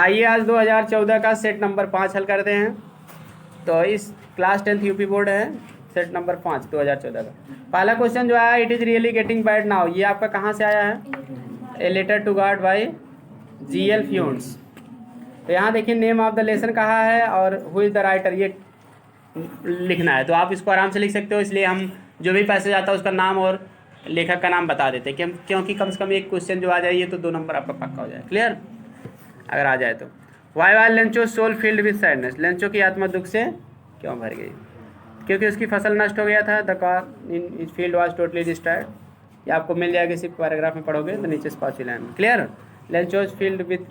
आइए आज 2014 का सेट नंबर 5 हल करते हैं। तो इस क्लास 10th यूपी बोर्ड है, सेट नंबर 5 2014 का पहला क्वेश्चन जो आया, it is really getting bad now, ये आपका कहाँ से आया है? A letter to God by G L. Fuentes. तो यहाँ देखिए नेम ऑफ द लेसन कहा है और हु इज़ द राइटर ये लिखना है। तो आप इसको आराम से लिख सकते हो, इसलिए हम जो भी पैसेज आता है उसका नाम और लेखक का नाम बता देते हैं क्योंकि कम से कम एक क्वेश्चन जो आ जाइए तो 2 नंबर आपका पक्का हो जाए। क्लियर अगर आ जाए तो। Why why Lencho soul filled with sadness, Lencho की आत्मा दुख से क्यों भर गई? क्योंकि उसकी फसल नष्ट हो गया था। The corn in field was totally destroyed, ये आपको मिल जाएगा इसी पैराग्राफ में पढ़ोगे तो नीचे पाँचवीं लाइन में। Clear. Lencho's field with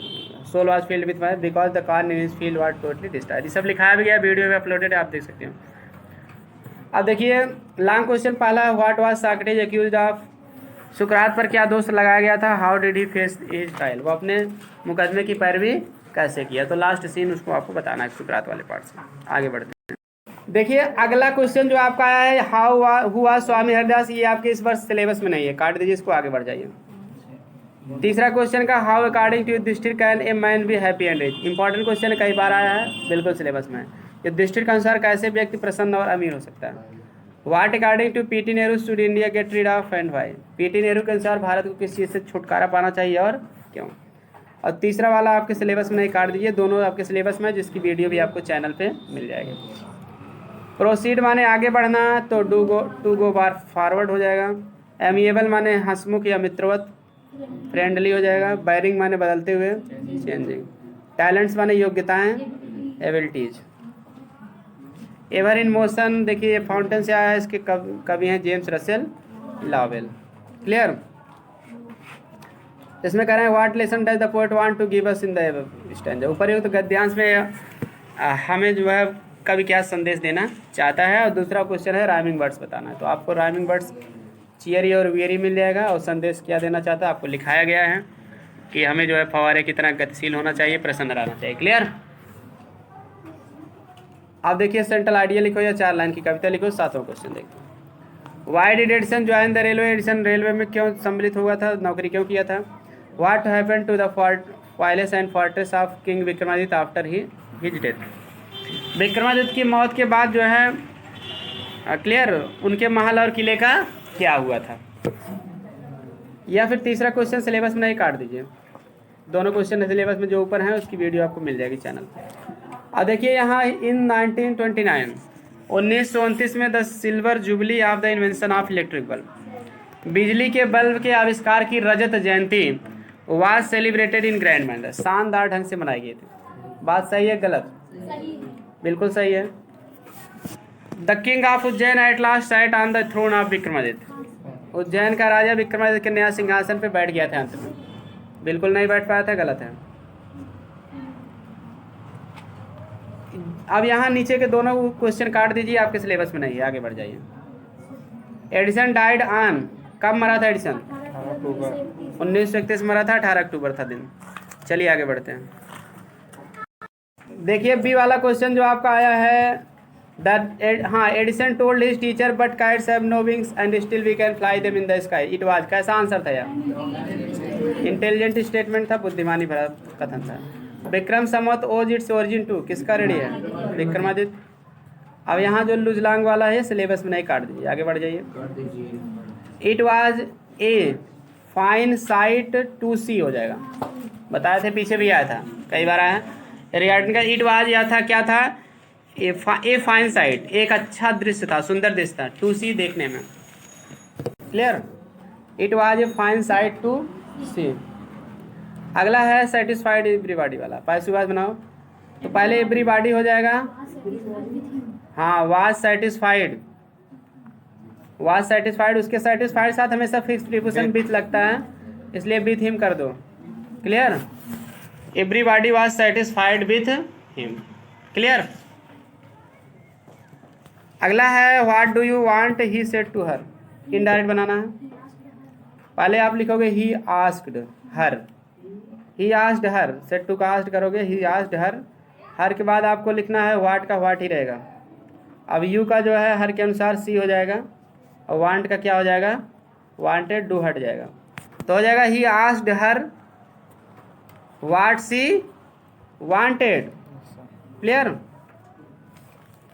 soul was filled with because the corn in field was totally destroyed, ये सब लिखाया भी गया, वीडियो में अपलोडेड है, आप देख सकते हो। अब देखिए लॉन्ग क्वेश्चन पहला, what was Socrates accused of, सुकरात पर क्या दोष लगाया गया था? How did he face his trial, वो अपने मुकदमे की पैरवी कैसे किया? तो लास्ट सीन उसको आपको बताना है सुकरात वाले पार्ट से। आगे बढ़ते हैं। देखिए अगला क्वेश्चन जो आपका आया है, हाउ हुआ स्वामी हरिदास, ये आपके इस वर्ष सिलेबस में नहीं है, काट दीजिए इसको, आगे बढ़ जाइए। तीसरा क्वेश्चन का, how according to Yudhishthira can a man be happy and rich, important question कई बार आया है, बिल्कुल सिलेबस में है। युधिष्ठिर के अनुसार कैसे व्यक्ति प्रसन्न और अमीर हो सकता है? What according to PT Nehru should India get rid of and why, PT Nehru के अनुसार भारत को किस चीज़ से छुटकारा पाना चाहिए और क्यों? और तीसरा वाला आपके सिलेबस में नहीं, काट दीजिए, दोनों आपके सिलेबस में, जिसकी वीडियो भी आपको चैनल पे मिल जाएगी। प्रोसीड माने आगे बढ़ना, तो टू गो बार फॉरवर्ड हो जाएगा। एमिएबल माने हंसमुख या मित्रवत, फ्रेंडली हो जाएगा। बैरिंग माने बदलते हुए, चेंजिंग। टैलेंट्स माने योग्यताएं, एबिलिटीज। एवर इन मोशन, देखिए ये फाउंटेन से आया है, इसके कवि हैं जेम्स रसेल लॉवेल। क्लियर। इसमें कह रहे हैं what lesson does the poet want to give us in the stanza, ऊपर तो गद्यांश में हमें जो है कवि क्या संदेश देना चाहता है, और दूसरा क्वेश्चन है राइमिंग वर्ड्स बताना है। तो आपको राइमिंग वर्ड्स चियरी और वियरी मिल जाएगा, और संदेश क्या देना चाहता है आपको लिखाया गया है कि हमें जो है फव्वारे की तरह गतिशील होना चाहिए, प्रसन्न रहना चाहिए। क्लियर। अब देखिए सेंट्रल आइडिया लिखो या 4 लाइन की कविता लिखो। 7वां क्वेश्चन देखो, why did Edison join the railway, Edison railway में क्यों सम्मिलित हुआ था, नौकरी क्यों किया था? What happened to the palace and fortress of king Vikramaditya after his death, Vikramaditya की मौत के बाद जो है क्लियर उनके महल और किले का क्या हुआ था? या फिर तीसरा क्वेश्चन सिलेबस में नहीं, काट दीजिए, दोनों क्वेश्चन सिलेबस में जो ऊपर हैं उसकी वीडियो आपको मिल जाएगी चैनल पर। अब देखिए यहाँ इन 1929 1929 में the silver jubilee of the invention of electric bulb, बिजली के बल्ब के आविष्कार की रजत जयंती was celebrated in grand manner, शानदार ढंग से मनाई गई थी। बात सही है गलत? बिल्कुल सही है। The king of Ujjain at last sat on the throne of Vikramaditya, Ujjain का राजा विक्रमादित्य के नया सिंहासन पे बैठ गया था अंत में, बिल्कुल नहीं बैठ पाया था, गलत है। अब यहाँ नीचे के दोनों क्वेश्चन काट दीजिए, आपके सिलेबस में नहीं है, आगे बढ़ जाइए। एडिसन डाइड ऑन, कब मरा था एडिसन? 1931 मरा था, 18 अक्टूबर था दिन। चलिए आगे बढ़ते हैं। देखिए बी वाला क्वेश्चन जो आपका आया है, हाँ, Edison told his teacher but kites have no wings and still we can fly them in the sky, it was, कैसा आंसर था यार? इंटेलिजेंट स्टेटमेंट था, बुद्धिमानी भरा कथन था। विक्रम संवत ओज इट्स ओरिजिन टू, किसका रेडी है? विक्रमादित्य। अब यहाँ जो लुजलांग वाला है सिलेबस में नहीं, काट दीजिए, आगे बढ़ जाइए। It was a fine sight to see हो जाएगा, बताए थे, पीछे भी आया था, कई बार आया। रिगार्डिंग का इट वाज या था, क्या था? ए फाइन साइट, एक अच्छा दृश्य था, सुंदर दृश्य था, टू सी देखने में। Clear. It was a fine sight to see. अगला है सेटिस्फाइड एवरीबॉडी वाला, पैसिव बनाओ, तो पहले एवरीबॉडी हो जाएगा, हाँ, वाज सेटिस्फाइड, वाज सेटिस्फाइड, उसके सेटिस्फाइड साथ हमेशा फिक्स प्रीपोजिशन विथ लगता है, इसलिए विथ हिम कर दो। Clear. Everybody was satisfied with him. Clear. अगला है what do you want he said to her, indirect बनाना है। पहले आप लिखोगे he asked her, he asked her, said to का आस्क्ड करोगे, ही आस्क्ड हर, हर के बाद आपको लिखना है व्हाट का व्हाट ही रहेगा। अब यू का जो है हर के अनुसार सी हो जाएगा, और वांट का क्या हो जाएगा? वांटेड, डू हट जाएगा, तो हो जाएगा he asked her what she wanted, clear.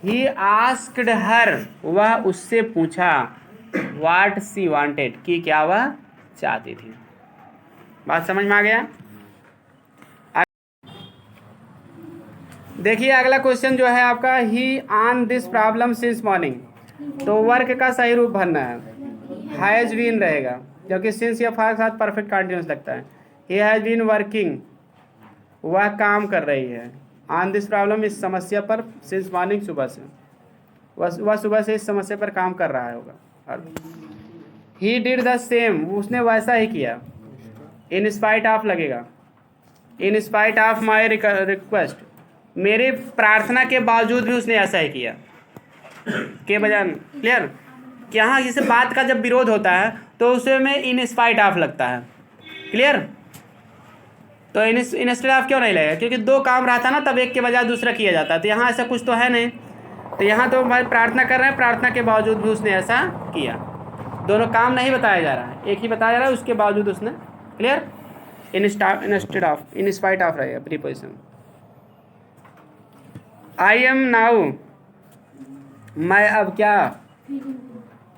He asked her, वह उससे पूछा, व्हाट सी वांटेड, कि क्या वह चाहती थी। बात समझ में आ गया। देखिए अगला क्वेश्चन जो है आपका, he on this problem since morning, तो वर्क का सही रूप भरना है, हैज बीन रहेगा, क्योंकि सिंस या फार के साथ परफेक्ट कंटिन्यूस लगता है। ही हैज बीन वर्किंग, वह काम कर रही है, ऑन दिस प्रॉब्लम, इस समस्या पर, सिंस मॉर्निंग, सुबह से, वह सुबह से इस समस्या पर काम कर रहा होगा। ही डिड द सेम, उसने वैसा ही किया। इन स्पाइट ऑफ लगेगा, इन स्पाइट ऑफ माई रिक्वेस्ट, मेरी प्रार्थना के बावजूद भी उसने ऐसा ही किया, के बजाय, क्लियर। कि यहाँ किसी बात का जब विरोध होता है तो उसमें इन स्पाइट ऑफ लगता है, क्लियर। तो इंस्टेड ऑफ क्यों नहीं लगेगा, क्योंकि दो काम रहता ना तब एक के बजाय दूसरा किया जाता है, तो यहाँ ऐसा कुछ तो है नहीं। तो यहाँ तो भाई प्रार्थना कर रहे हैं, प्रार्थना के बावजूद भी उसने ऐसा किया, दोनों काम नहीं बताया जा रहा है, एक ही बताया जा रहा है, उसके बावजूद उसने, clear. Instead of, in spite of रहेगा प्रीपोजिशन। आई एम नाउ, मैं अब क्या,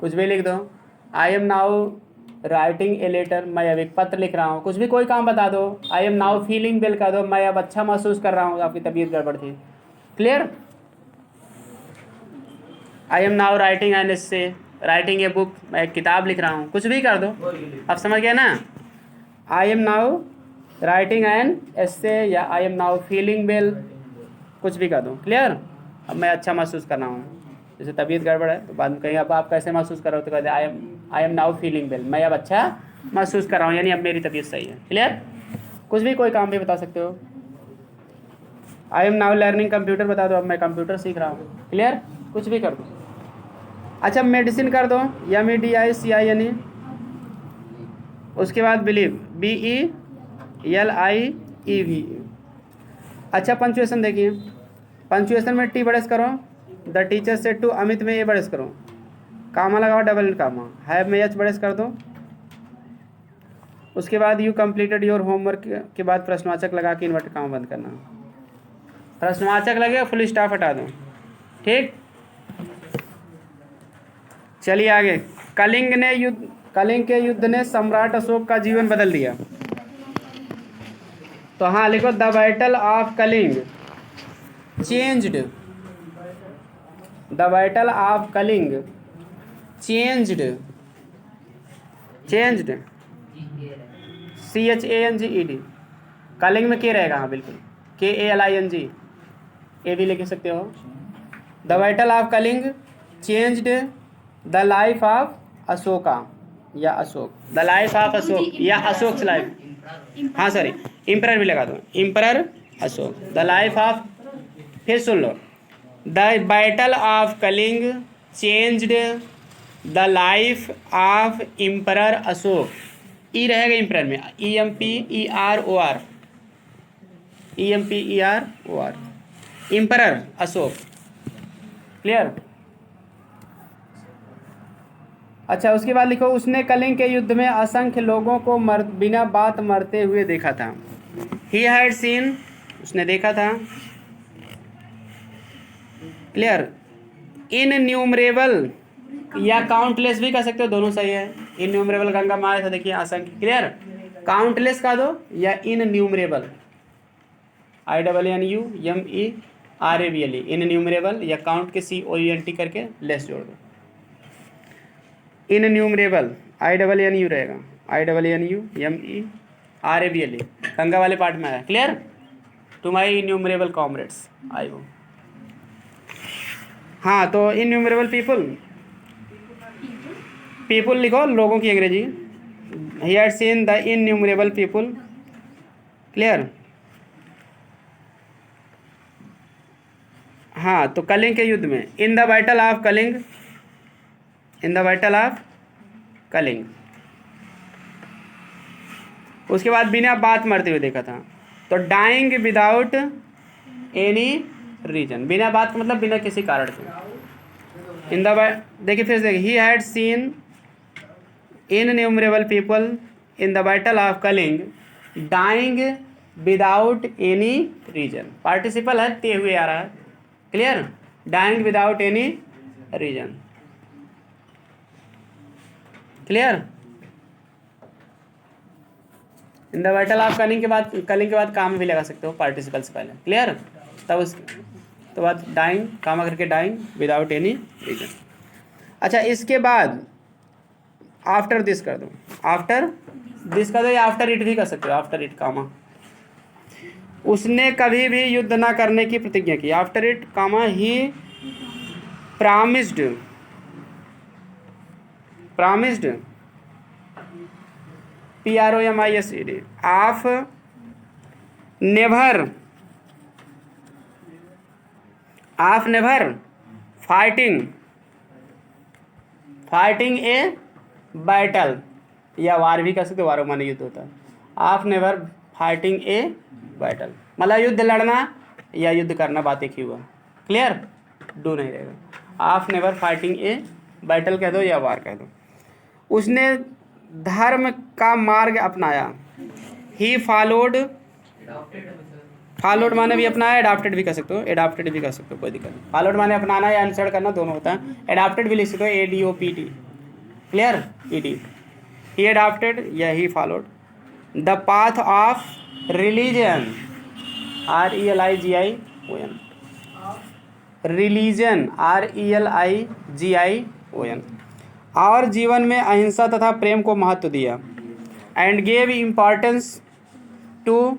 कुछ भी लिख दो। I am now writing a letter, मैं अब एक पत्र लिख रहा हूँ, कुछ भी कोई काम बता दो। I am now feeling well कर दो, मैं अब अच्छा महसूस कर रहा हूँ, आपकी तबीयत गड़बड़ थी, clear. I am now writing an essay, writing a book, मैं एक किताब लिख रहा हूँ, कुछ भी कर दो, अब समझ गया ना। I am now writing an essay या I am now feeling well, कुछ भी कर दो, क्लियर। अब मैं अच्छा महसूस कर रहा हूँ, जैसे तबीयत गड़बड़ है तो बाद में कहीं अब आप कैसे महसूस कर रहे हो, तो कहते आई एम नाउ फीलिंग वेल, मैं अब अच्छा महसूस कर रहा हूँ, यानी अब मेरी तबीयत सही है, क्लियर। कुछ भी कोई काम भी बता सकते हो। आई एम नाउ लर्निंग कंप्यूटर, बता दो अब मैं कंप्यूटर सीख रहा हूँ, क्लियर, कुछ भी कर दो। अच्छा मेडिसिन कर दो, MEDICINE, उसके बाद बिलीव, BELIEV। अच्छा पंचुएशन देखिए, पंचुएशन में टी बड़ेस करो, the teacher said to Amit में ए बड़ेस करो, कामा लगाओ, डबल कामा, हैव में एच बड़ेस कर दो। उसके बाद यू कंप्लीटेड योर होमवर्क के बाद प्रश्नवाचक लगा के इन्वर्ट कामा बंद करना, प्रश्नवाचक लगेगा फुल स्टॉप हटा दो, ठीक। चलिए आगे। कलिंग के युद्ध ने सम्राट अशोक का जीवन बदल दिया, तो हाँ लिखो, the battle of Kalinga changed, the battle of Kalinga changed, CHANGED, Kalinga में के रहेगा, हाँ बिल्कुल, KALING, ए भी लिख सकते हो। The battle of Kalinga changed the life of Ashoka, या Ashok, the life of Ashok, या अशोक लाइफ, हाँ सॉरी इम्परर भी लगा दो, emperor Ashok, the life of, फिर सुन लो, the battle of Kalinga changed the life of emperor Ashok, ई रहेगा इम्परर में, EMPEROR, इम्परर अशोक, क्लियर। अच्छा उसके बाद लिखो, उसने कलिंग के युद्ध में असंख्य लोगों को बिना बात मरते हुए देखा था। ही हैड सीन, उसने देखा था, क्लियर। इनन्यूमरेबल या काउंटलेस भी कह सकते हो, दोनों सही है। इनन्यूमरेबल गंगा माया था, देखिए असंख्य, क्लियर। काउंटलेस का दो या इनन्यूमरेबल, INNUMERABLE, इनन्यूमरेबल, या काउंट के COUNT करके लेस जोड़ दो, इनन्यूमरेबल, INNU रहेगा, INNUMERABLE, गंगा वाले पार्ट में आया, clear. To my innumerable comrades, I वो, हाँ तो इन्यूमरेबल पीपुल लिखो, लोगों की अंग्रेजी, he had seen the innumerable people, clear. हाँ तो कलिंग के युद्ध में, in the battle of Kalinga, उसके बाद बिना बात मरते हुए देखा था, तो डाइंग विदाउट एनी रीजन, बिना बात का मतलब बिना किसी कारण से। इन द, देखिए फिर से, he had seen innumerable people in the battle of Kalinga dying without any reason, participle है ते हुए आ रहा है, clear, dying without any reason, clear. In the battle आप कलिंग के बाद काम भी लगा सकते हो पार्टिसिपल से पहले, क्लियर। तब उस तो बाद डाइंग काम करके डाइंग विदाउट एनी रीजन। अच्छा, इसके बाद आफ्टर दिस कर दो, आफ्टर दिस कर दो या आफ्टर इट भी कर सकते हो, आफ्टर इट कामा, उसने कभी भी युद्ध ना करने की प्रतिज्ञा की, after it comma he promised PROMISED of never fighting a battle, या वार भी कर सकते हो, वारों माने युद्ध होता है, of never fighting a battle मतलब युद्ध लड़ना या युद्ध करना, बात एक ही हुआ, क्लियर, डू नहीं रहेगा, of never fighting a battle कह दो या वार कह दो। उसने धर्म का मार्ग अपनाया, ही फॉलोड माने भी अपनाया, एडाप्टेड भी कर सकते हो, कोई दिक्कत नहीं। फॉलोड माने अपनाना या अनुसरण करना दोनों होता है, एडाप्टेड भी लिख सकते हो, ADOPT, क्लियर, ED। ही एडाप्टेड या he followed the path of religion, RELIGION और जीवन में अहिंसा तथा प्रेम को महत्व दिया, and gave importance to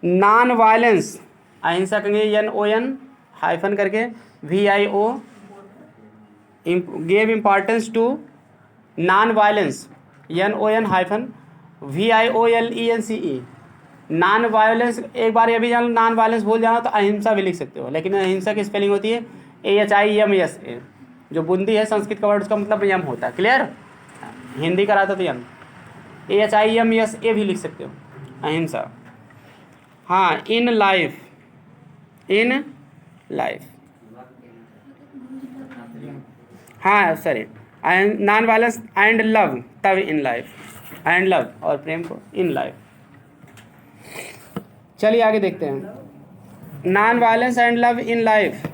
non violence, अहिंसा कहेंगे NON हाइफन करके VIO, gave importance to non violence NON hyphen VIOLENCE, non violence. एक बार ये भी जान लो, नॉन वायलेंस भूल जाना तो अहिंसा भी लिख सकते हो, लेकिन अहिंसा की स्पेलिंग होती है AHIMSA, जो बूंदी है संस्कृत का वर्ड, उसका मतलब यम होता है, क्लियर, हिंदी का रहता तो यम, AHIMSA भी लिख सकते हो, अहिंसा। हाँ, इन लाइफ हाँ sorry, non violence and love, तब इन लाइफ, एंड लव और प्रेम को इन लाइफ। चलिए आगे देखते हैं, non violence and love in life.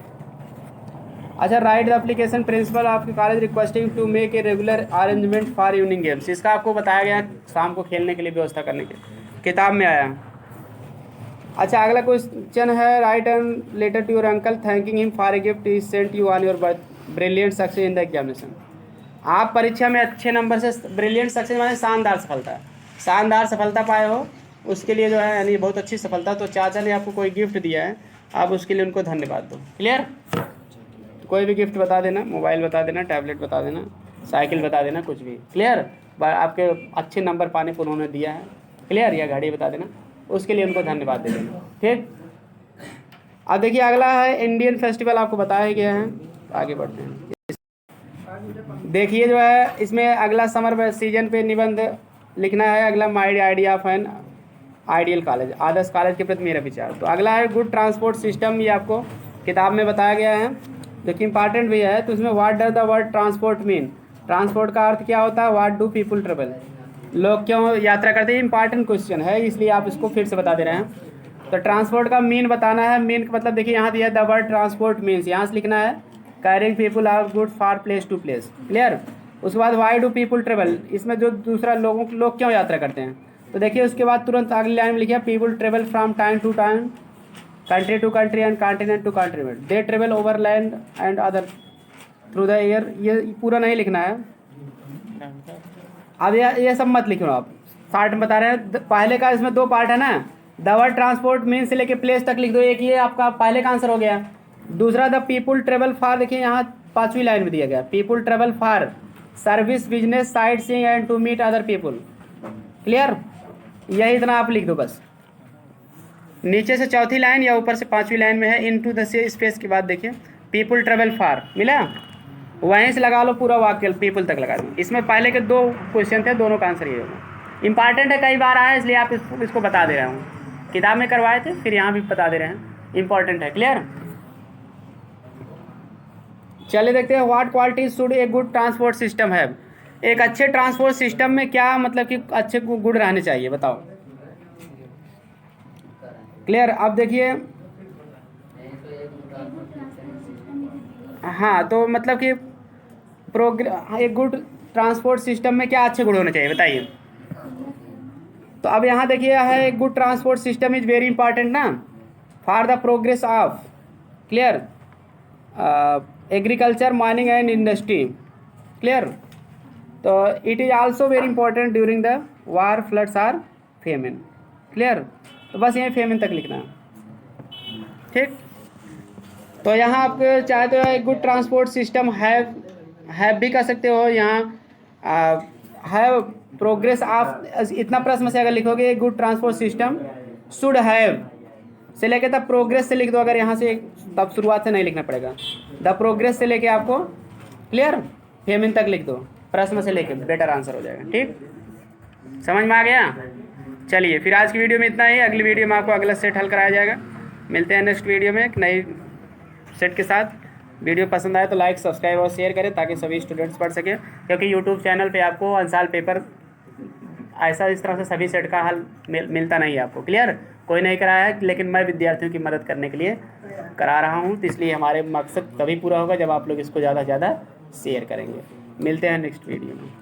अच्छा, write the application principal of college requesting to make a regular arrangement for evening games, इसका आपको बताया गया शाम को खेलने के लिए व्यवस्था करने के, किताब में आया। अच्छा, अगला क्वेश्चन है, write an letter to your uncle thanking him for a gift he sent you on your birth, brilliant success in the examination. आप परीक्षा में अच्छे नंबर से, ब्रिलियंट सक्सेस माने शानदार सफलता पाए हो, उसके लिए जो है यानी बहुत अच्छी सफलता, तो चाचा ने आपको कोई गिफ्ट दिया है, आप उसके लिए उनको धन्यवाद दो, क्लियर। कोई भी गिफ्ट बता देना, मोबाइल बता देना, टैबलेट बता देना, साइकिल बता देना, कुछ भी, क्लियर, आपके अच्छे नंबर पाने को उन्होंने दिया है, क्लियर, या गाड़ी बता देना, उसके लिए उनको धन्यवाद दे देना, ठीक। अब देखिए अगला है इंडियन फेस्टिवल, आपको बताया गया है, आगे बढ़ते हैं। देखिए जो है इसमें अगला समर सीजन पे निबंध लिखना है, अगला my idea of an ideal college, Adarsh college के प्रति मेरा विचार। तो अगला है गुड ट्रांसपोर्ट सिस्टम, ये आपको किताब में बताया गया है, लेकिन इंपॉर्टेंट भी है। तो इसमें what does the word transport mean, transport का अर्थ क्या होता है, व्हाट डू पीपुल ट्रेवल, लोग क्यों यात्रा करते हैं, इंपॉर्टेंट क्वेश्चन है, इसलिए आप इसको फिर से बता दे रहे हैं। तो ट्रांसपोर्ट का मीन बताना है, मीन का मतलब देखिए यहाँ दिया द वर्ड ट्रांसपोर्ट मीन्स, यहाँ से लिखना है carrying people are good for place to place, clear. उसके बाद वाई डू पीपुल ट्रेवल, इसमें जो दूसरा लोग क्यों यात्रा करते हैं, तो देखिए उसके बाद तुरंत अगली लाइन में लिखिए people travel from time to time, country to country and continent to continent, they travel over land and other through the air, ये पूरा नहीं लिखना है। अब ये सब मत लिखो आप, शार्ट में बता रहे हैं। पहले का इसमें दो पार्ट है ना, द वर्ड ट्रांसपोर्ट मीन से लेके प्लेस तक लिख दो, एक ये आपका पहले का आंसर हो गया। दूसरा द पीपुल ट्रेवल फॉर, देखिए यहाँ 5वीं लाइन में दिया गया, people travel for service business sight seeing and to meet other people, clear. यही इतना आप लिख दो बस। नीचे से चौथी लाइन या ऊपर से 5वीं लाइन में है इन टू द स्पेस के बाद देखिए पीपुल ट्रेवल फॉर मिला, वहीं से लगा लो पूरा वाक्य पीपल तक लगा दो। इसमें पहले के 2 क्वेश्चन थे, दोनों का आंसर ये होगा। इंपॉर्टेंट है, कई बार आया इसलिए आप इसको बता दे रहा हूँ, किताब में करवाए थे फिर यहाँ भी बता दे रहे हैं, इंपॉर्टेंट है, क्लियर। चलिए देखते हैं what qualities should a good transport system है। एक अच्छे ट्रांसपोर्ट सिस्टम में क्या मतलब कि अच्छे गुण रहने चाहिए, बताओ। क्लियर। अब देखिए, हाँ तो मतलब कि एक गुड ट्रांसपोर्ट सिस्टम में क्या अच्छे गुण होने चाहिए बताइए। तो अब यहाँ देखिए है, एक good transport system is very important ना for the progress of, clear, agriculture, mining and industry, clear. तो it is also very important during the war, floods or famine, clear. तो बस यहीं फेमिन तक लिखना है, ठीक। तो यहाँ आप चाहे तो एक गुड ट्रांसपोर्ट सिस्टम हैव भी कर सकते हो, यहाँ हैव प्रोग्रेस ऑफ, इतना प्रश्न से अगर लिखोगे good transport system should have से लेके तब प्रोग्रेस से लिख दो, अगर यहाँ से तब शुरुआत से नहीं लिखना पड़ेगा, द प्रोग्रेस से लेके आपको क्लियर फेमिन तक लिख दो, प्रश्न से लेके बेटर आंसर हो जाएगा, ठीक। समझ में आ गया। चलिए फिर आज की वीडियो में इतना ही, अगली वीडियो में आपको अगला सेट हल कराया जाएगा। मिलते हैं नेक्स्ट वीडियो में एक नई सेट के साथ। वीडियो पसंद आए तो लाइक, सब्सक्राइब और शेयर करें ताकि सभी स्टूडेंट्स पढ़ सकें, क्योंकि यूट्यूब चैनल पे आपको अंसाल पेपर ऐसा इस तरह से सभी सेट का हल मिलता नहीं है आपको, क्लियर। कोई नहीं कराया है, लेकिन मैं विद्यार्थियों की मदद करने के लिए करा रहा हूँ, तो इसलिए हमारे मकसद तभी पूरा होगा जब आप लोग इसको ज़्यादा से ज़्यादा शेयर करेंगे। मिलते हैं नेक्स्ट वीडियो में।